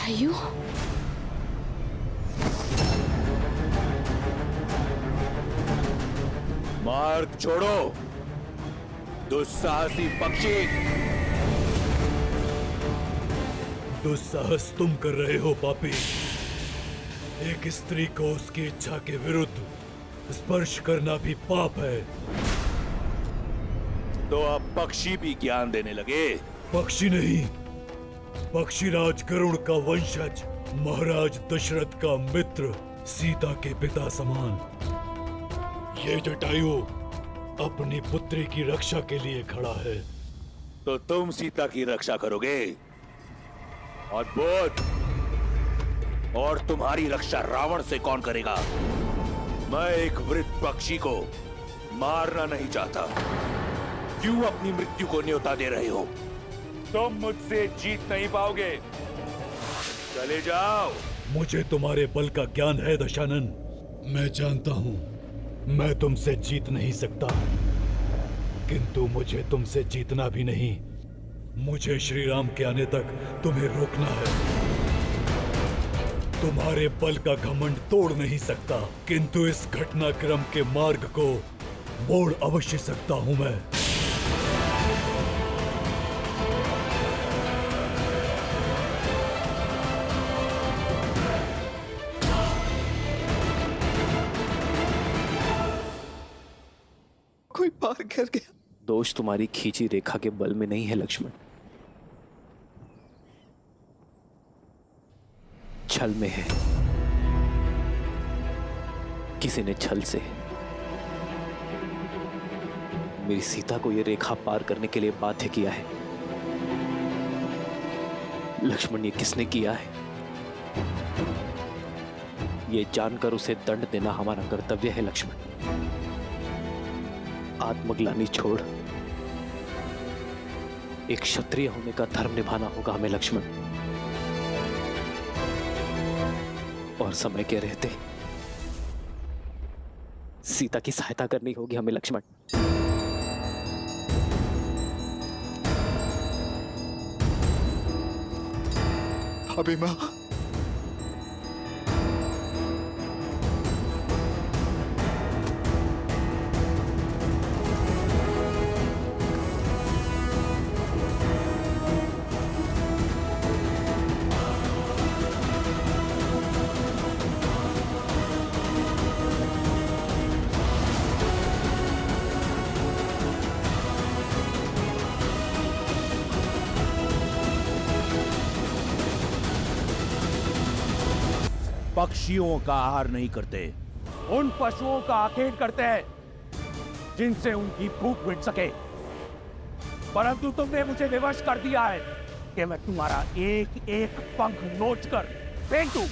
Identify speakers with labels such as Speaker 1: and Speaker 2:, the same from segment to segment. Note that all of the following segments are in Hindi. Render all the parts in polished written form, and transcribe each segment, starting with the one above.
Speaker 1: जटायु,
Speaker 2: मार्ग छोड़ो दुस्साहसी पक्षी।
Speaker 3: दुस्साहस तुम कर रहे हो पापी। एक स्त्री को उसकी इच्छा के विरुद्ध स्पर्श करना भी पाप है।
Speaker 2: तो अब पक्षी भी ज्ञान देने लगे।
Speaker 3: पक्षी नहीं, पक्षीराज गरुड़ का वंशज, महाराज दशरथ का मित्र, सीता के पिता समान। ये जटायु अपनी पुत्री की रक्षा के लिए खड़ा है।
Speaker 2: तो तुम सीता की रक्षा करोगे? अद्भुत। और तुम्हारी रक्षा रावण से कौन करेगा? मैं एक वृद्ध पक्षी को मारना नहीं चाहता। क्यों अपनी मृत्यु को न्योता दे रहे हो? तुम मुझसे जीत नहीं पाओगे। चले जाओ।
Speaker 3: मुझे तुम्हारे बल का ज्ञान है दशानन। मैं जानता हूँ मैं तुमसे जीत नहीं सकता, किंतु मुझे तुमसे जीतना भी नहीं। मुझे श्री राम के आने तक तुम्हें रोकना है। तुम्हारे बल का घमंड तोड़ नहीं सकता, किंतु इस घटनाक्रम के मार्ग को मोड़ अवश्य सकता हूं मैं।
Speaker 4: कोई पार कर गया।
Speaker 5: दोष तुम्हारी खींची रेखा के बल में नहीं है लक्ष्मण, छल में है। किसी ने छल से मेरी सीता को यह रेखा पार करने के लिए बाध्य किया है। लक्ष्मण, ये किसने किया है? ये जानकर उसे दंड देना हमारा कर्तव्य है लक्ष्मण। आत्मग्लानि छोड़ एक क्षत्रिय होने का धर्म निभाना होगा हमें लक्ष्मण। और समय के रहते सीता की सहायता करनी होगी हमें लक्ष्मण।
Speaker 4: अभिमा,
Speaker 2: पक्षियों का आहार नहीं करते, उन पशुओं का आखेट करते हैं जिनसे उनकी भूख मिट सके। परंतु तुमने मुझे विवश कर दिया है कि मैं तुम्हारा एक एक पंख नोच कर फेंक दूं।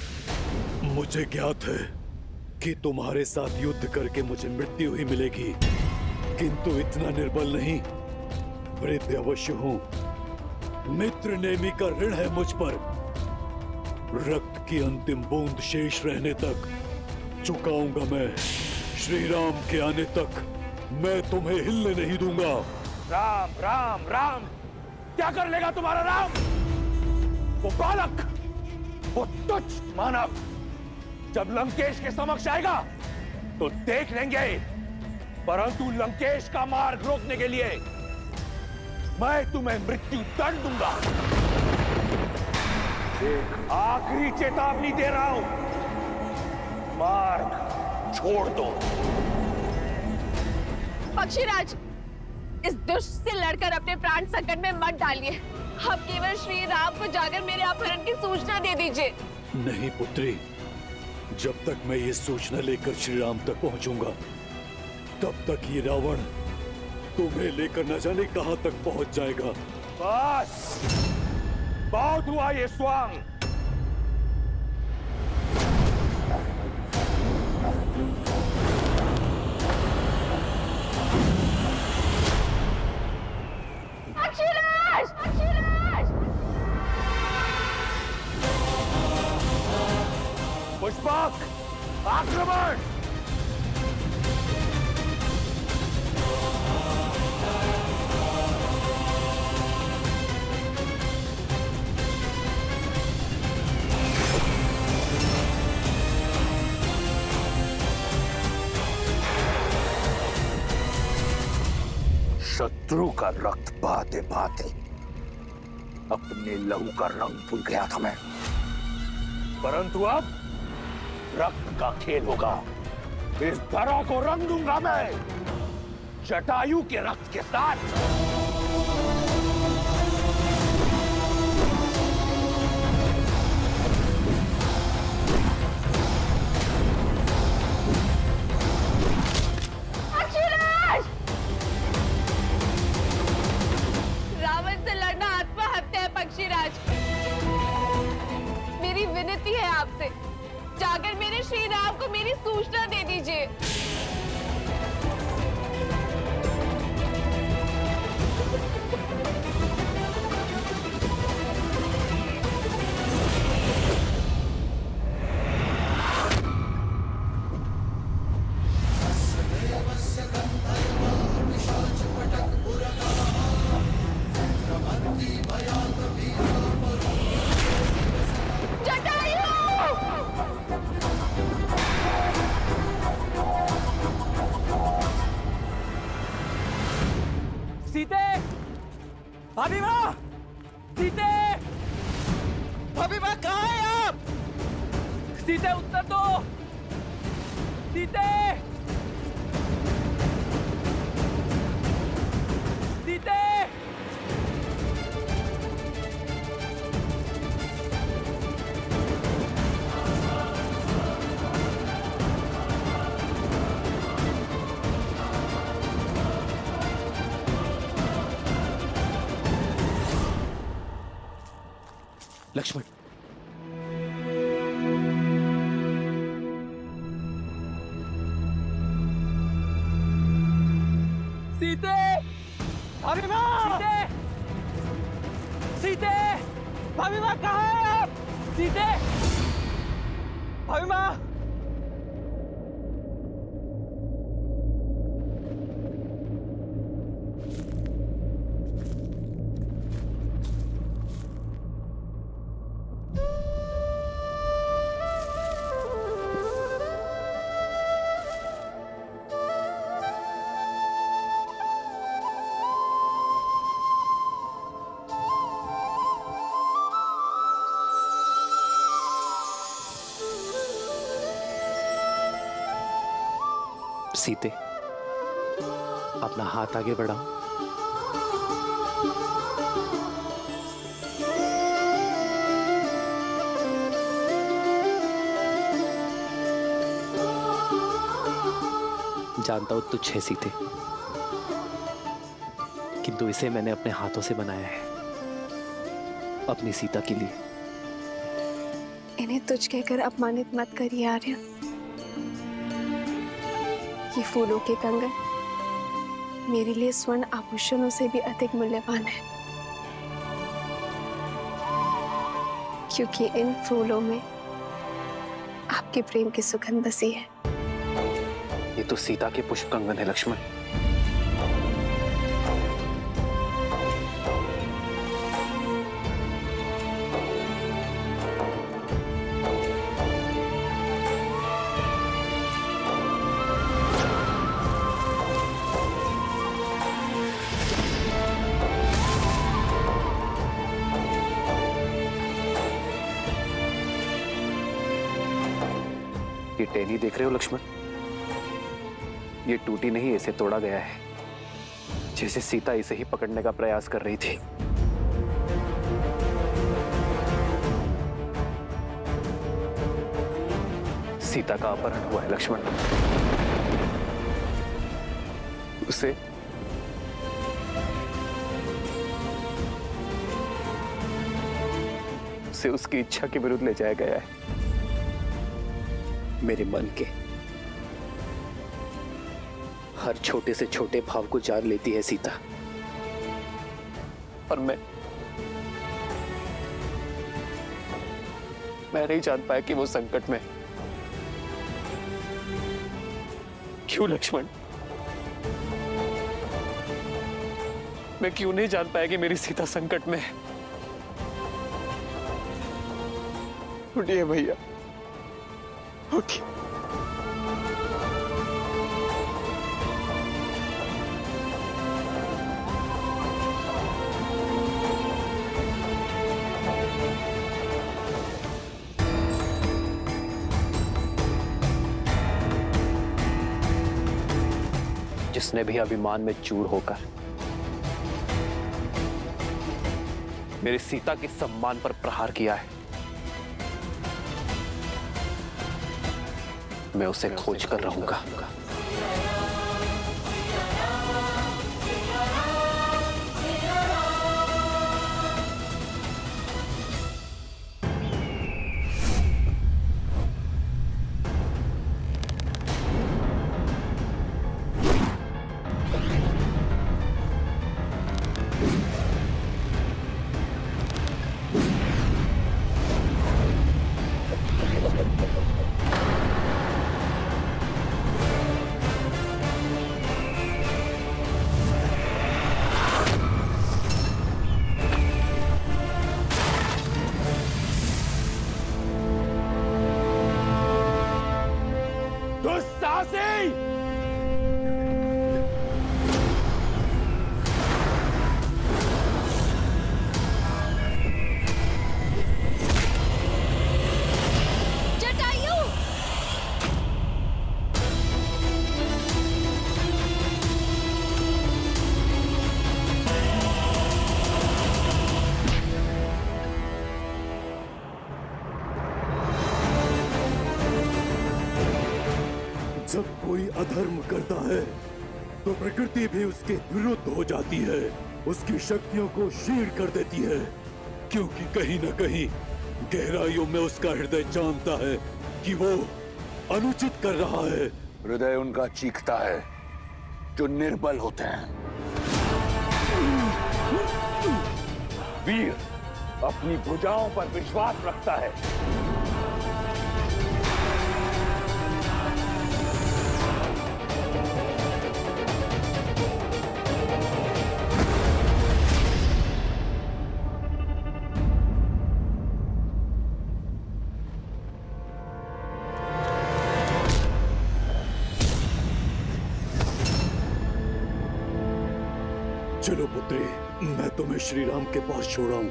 Speaker 3: मुझे ज्ञात है कि तुम्हारे साथ युद्ध करके मुझे मृत्यु ही मिलेगी, किंतु इतना निर्बल नहीं। वृद्ध अवश्य हूं। मित्र नेमी का ऋण है मुझ पर। रक्त की अंतिम बूंद शेष रहने तक चुकाऊंगा मैं। श्री राम के आने तक मैं तुम्हें हिलने नहीं दूंगा।
Speaker 2: राम राम राम, क्या कर लेगा तुम्हारा राम? वो बालक, वो तुच्छ मानव जब लंकेश के समक्ष आएगा तो देख लेंगे। परंतु लंकेश का मार्ग रोकने के लिए मैं तुम्हें मृत्यु दंड दूंगा। एक आखिरी चेतावनी दे रहा हूं, मार्ग छोड़ दो।
Speaker 1: पक्षीराज, इस दुष्ट से लड़कर अपने प्राण संकट में मत डालिए। आप केवल श्री राम को जाकर मेरे अपहरण की सूचना दे दीजिए।
Speaker 3: नहीं पुत्री, जब तक मैं ये सूचना लेकर श्री राम तक पहुंचूंगा तब तक ये रावण तुम्हें लेकर न जाने कहां तक पहुंच जाएगा।
Speaker 2: बस, बहुत हुआ ये स्वांग।
Speaker 1: पक्षीराज! पक्षीराज!
Speaker 2: पुष्पक, आक्रमण! शत्रु का रक्त बहाते बहाते अपने लहू का रंग भूल गया था मैं, परंतु अब रक्त का खेल होगा। इस धरा को रंग दूंगा मैं जटायु के रक्त के साथ।
Speaker 1: रावण से लड़ना आत्महत्या है पक्षीराज। मेरी विनती है आपसे, जाकर मेरे श्री राम को मेरी सूचना दे दीजिए।
Speaker 6: सीते, भाभी माँ, सीते, भाभी माँ कहाँ है आप? सीते उत्तर दो, सीते, सीते।
Speaker 5: लक्ष्मण,
Speaker 6: सीते, भाभी माँ, सीते, सीते, भाभी माँ कहाँ है आप? सीते, भाभी माँ।
Speaker 5: सीते, अपना हाथ आगे बढ़ाओ। जानता हूं तुझ है सीते, किंतु इसे मैंने अपने हाथों से बनाया है, अपनी सीता के लिए।
Speaker 1: इन्हें तुझ कहकर अपमानित मत करिए आर्य। ये फूलों के कंगन मेरे लिए स्वर्ण आभूषणों से भी अधिक मूल्यवान है, क्योंकि इन फूलों में आपके प्रेम की सुगंध बसी है।
Speaker 5: ये तो सीता के पुष्प कंगन है लक्ष्मण। ये टहनी देख रहे हो लक्ष्मण, ये टूटी नहीं, इसे तोड़ा गया है, जैसे सीता इसे ही पकड़ने का प्रयास कर रही थी। सीता का अपहरण हुआ है लक्ष्मण। उसे उसकी इच्छा के विरुद्ध ले जाया गया है। मेरे मन के हर छोटे से छोटे भाव को जान लेती है सीता, और मैं नहीं जान पाया कि वो संकट में। क्यों लक्ष्मण? मैं क्यों नहीं जान पाया कि मेरी सीता संकट में है? उठिए भैया, उठिए। जिसने भी अभिमान में चूर होकर मेरी सीता के सम्मान पर प्रहार किया है, मैं उसे खोज कर रहूंगा।
Speaker 3: जब कोई अधर्म करता है तो प्रकृति भी उसके विरुद्ध हो जाती है, उसकी शक्तियों को क्षीण कर देती है, क्योंकि कहीं न कहीं गहराइयों में उसका हृदय जानता है कि वो अनुचित कर रहा है।
Speaker 2: हृदय उनका चीखता है जो निर्बल होते हैं। वीर अपनी भुजाओं पर विश्वास रखता है।
Speaker 3: चलो पुत्री, मैं तुम्हें श्री राम के पास छोड़ाऊं।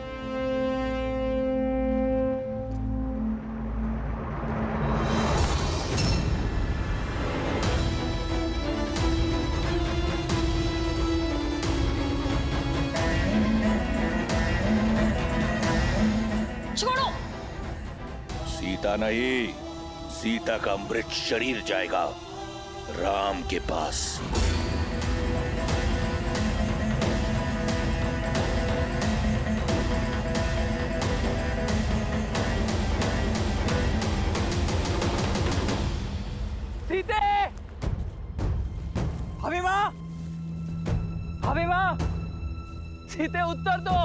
Speaker 1: छोड़ो।
Speaker 2: सीता नहीं, सीता का मृत शरीर जाएगा राम के पास।
Speaker 6: सीते! अभिमा! अभिमा! सीते उत्तर दो।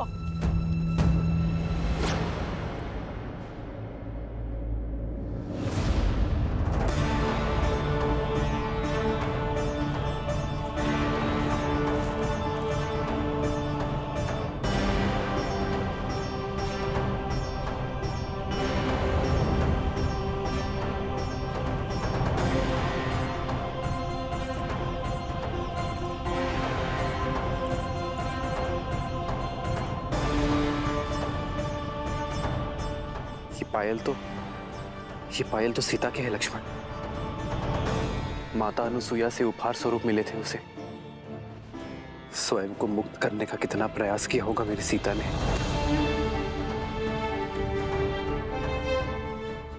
Speaker 5: ये पायल तो सीता के है लक्ष्मण। माता अनुसुईया से उपहार स्वरूप मिले थे उसे। स्वयं को मुक्त करने का कितना प्रयास किया होगा मेरी सीता ने।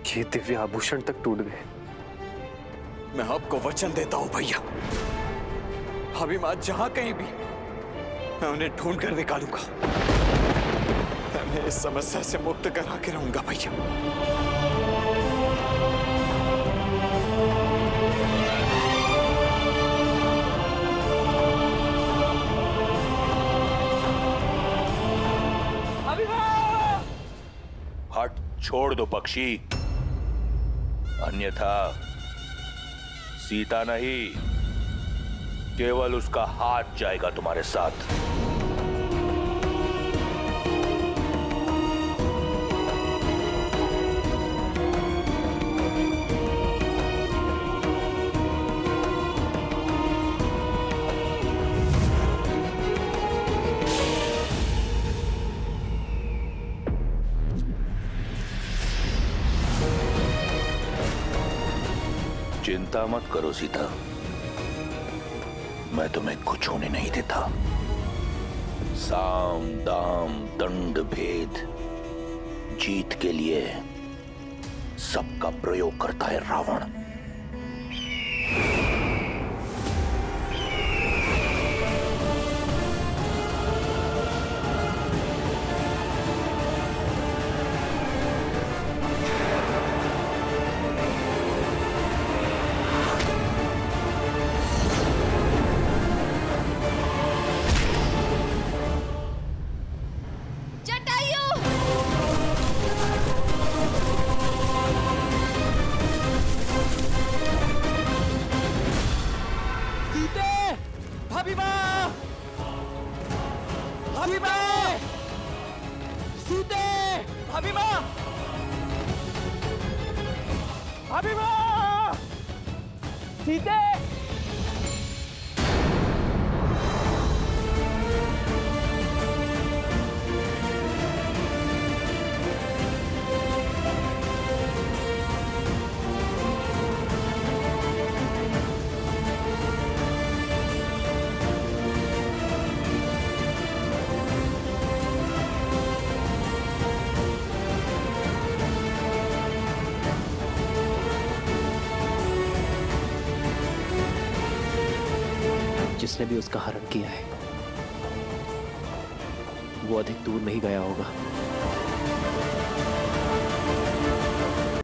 Speaker 5: ये दिव्य आभूषण तक टूट गए।
Speaker 4: मैं आपको वचन देता हूं भैया, अभिमा जहां कहीं भी मैं उन्हें ढूंढ कर निकालूंगा। मैं इस समस्या से मुक्त करा के रहूंगा भैया।
Speaker 2: हट छोड़ दो पक्षी, अन्यथा सीता नहीं केवल उसका हाथ जाएगा तुम्हारे साथ। चिंता मत करो सीता, मैं तुम्हें कुछ होने नहीं देता। साम दाम दंड भेद, जीत के लिए सबका प्रयोग करता है रावण।
Speaker 6: भाभी माँ, भाभी माँ, सीते, भाभी माँ, भाभी माँ, सीते।
Speaker 5: जिसने भी उसका हरण किया है वो अधिक दूर नहीं गया होगा।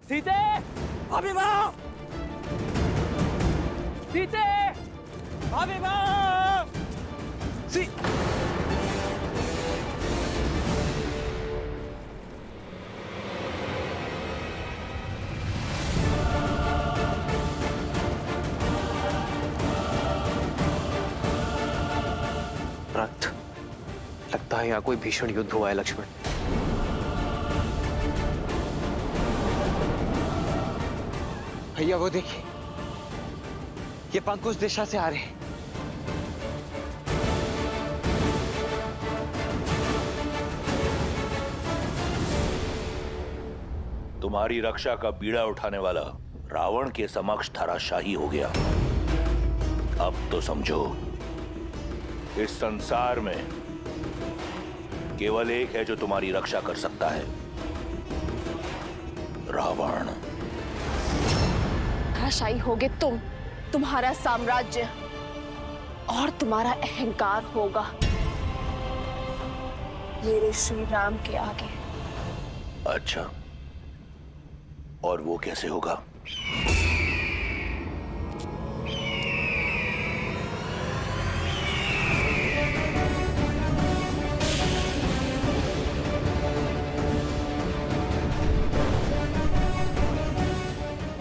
Speaker 6: सीते, भाभी माँ, सीते, भाभी माँ,
Speaker 5: रक्त, लगता है यहाँ कोई भीषण युद्ध हुआ है लक्ष्मण।
Speaker 4: भैया वो देखिए, ये पंख उस दिशा से आ रहे हैं।
Speaker 2: तुम्हारी रक्षा का बीड़ा उठाने वाला रावण के समक्ष धराशाही हो गया। अब तो समझो, इस संसार में केवल एक है जो तुम्हारी रक्षा कर सकता है, रावण।
Speaker 1: धराशायी होगे तुम, तुम्हारा साम्राज्य और तुम्हारा अहंकार होगा मेरे श्री राम के आगे।
Speaker 2: अच्छा, और वो कैसे होगा?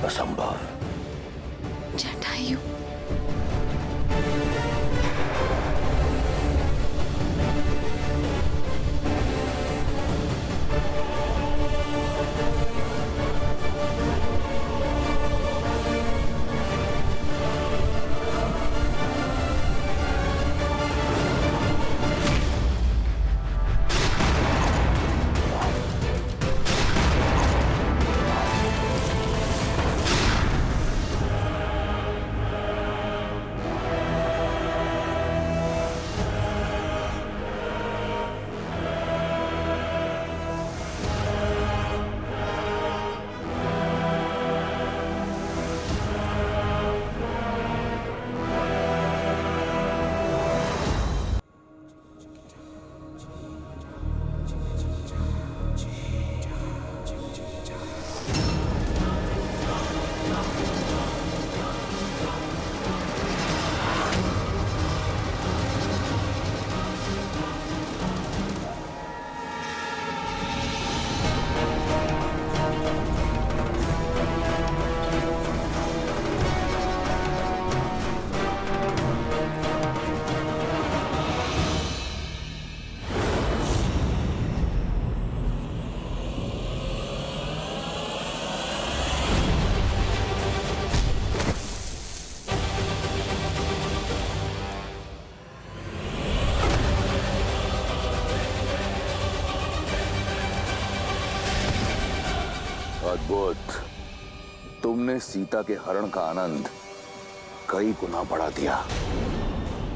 Speaker 2: असंभव।
Speaker 1: जटायु,
Speaker 2: अद्भुत। तुमने सीता के हरण का आनंद कई गुना बढ़ा दिया।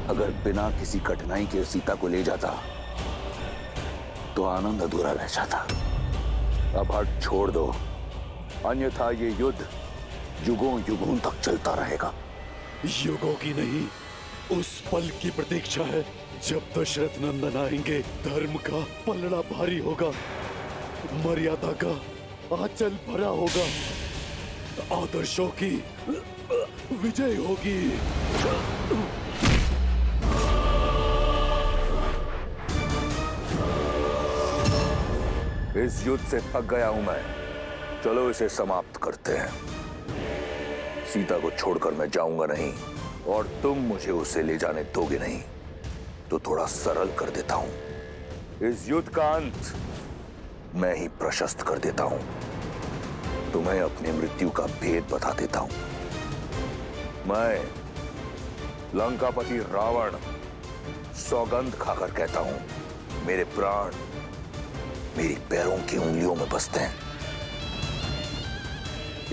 Speaker 2: अगर बिना किसी कठिनाई के सीता को ले जाता तो आनंद अधूरा रह जाता। अब हट छोड़ दो, अन्यथा ये युद्ध युगों युगों तक चलता रहेगा।
Speaker 3: युगों की नहीं, उस पल की प्रतीक्षा है जब दशरथ नंदन आएंगे। धर्म का पलड़ा भारी होगा, मर्यादा का आंचल भरा होगा, आदर्शों की विजय होगी।
Speaker 2: इस युद्ध से थक गया हूं मैं, चलो इसे समाप्त करते हैं। सीता को छोड़कर मैं जाऊंगा नहीं और तुम मुझे उसे ले जाने दोगे नहीं, तो थोड़ा सरल कर देता हूं। इस युद्ध का अंत मैं ही प्रशस्त कर देता हूं। तुम्हें अपनी मृत्यु का भेद बता देता हूं। मैं लंकापति रावण सौगंध खाकर कहता हूं, मेरे प्राण मेरी पैरों की उंगलियों में बसते हैं।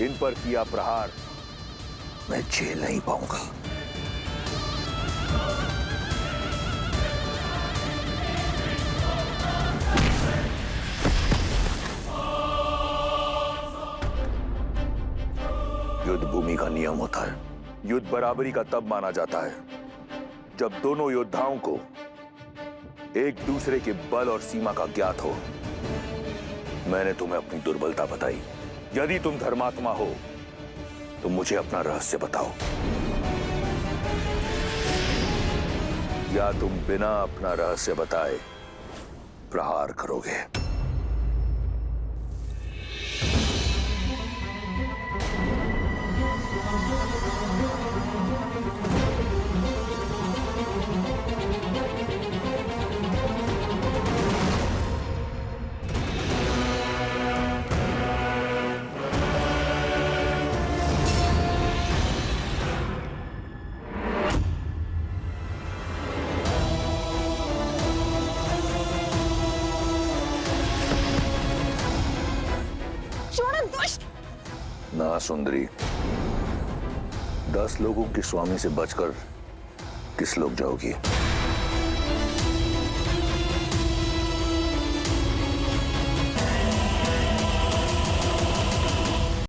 Speaker 2: इन पर किया प्रहार मैं झेल नहीं पाऊंगा। युद्ध भूमि का नियम होता है। युद्ध बराबरी का तब माना जाता है जब दोनों योद्धाओं को एक दूसरे के बल और सीमा का ज्ञात हो। मैंने तुम्हें अपनी दुर्बलता बताई। यदि तुम धर्मात्मा हो तो मुझे अपना रहस्य बताओ, या तुम बिना अपना रहस्य बताए प्रहार करोगे। ना सुंदरी, 10 लोगों के स्वामी से बचकर किस लोग जाओगी?